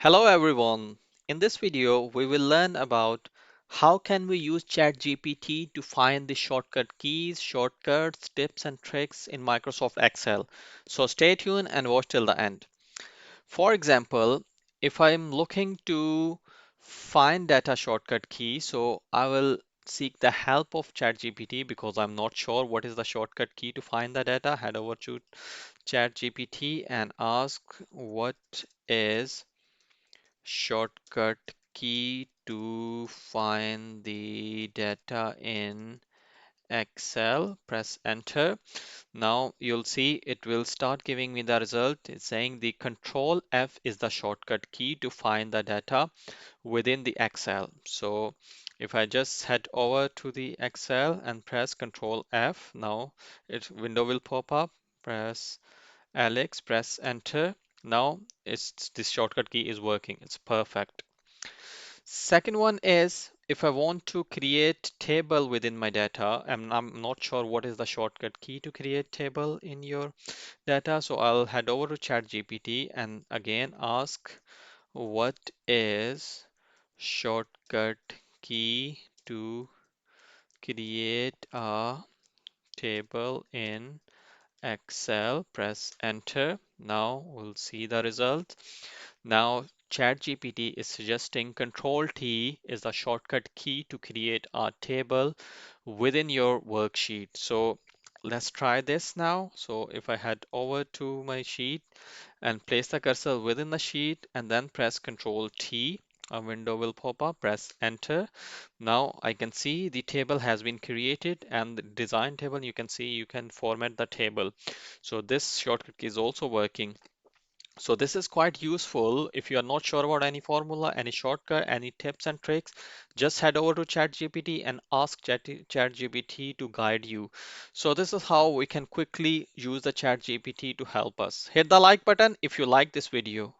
Hello everyone. In this video, we will learn about how can we use ChatGPT to find the shortcut keys, shortcuts, tips and tricks in Microsoft Excel. So stay tuned and watch till the end. For example, if I'm looking to find data shortcut key, so I will seek the help of ChatGPT because I'm not sure what is the shortcut key to find the data. Head over to ChatGPT and ask what is shortcut key to find the data in Excel. Press enter. Now you'll see it will start giving me the result. It's saying the control F is the shortcut key to find the data within the Excel. So if I just head over to the Excel and press control F, now it window will pop up. Press Alex, press enter. Now it's this shortcut key is working. It's perfect. Second one is if I want to create table within my data, and I'm not sure what is the shortcut key to create table in your data. So I'll head over to ChatGPT and again ask what is shortcut key to create a table in Excel. Press enter. Now we'll see the result. Now, ChatGPT is suggesting Control T is the shortcut key to create a table within your worksheet. So let's try this now. So if I head over to my sheet and place the cursor within the sheet and then press Control T, a window will pop up, press enter. Now I can see the table has been created and the design table you can see you can format the table. So this shortcut is also working. So this is quite useful if you are not sure about any formula, any shortcut, any tips and tricks. Just head over to ChatGPT and ask ChatGPT to guide you. So this is how we can quickly use the ChatGPT to help us. Hit the like button if you like this video.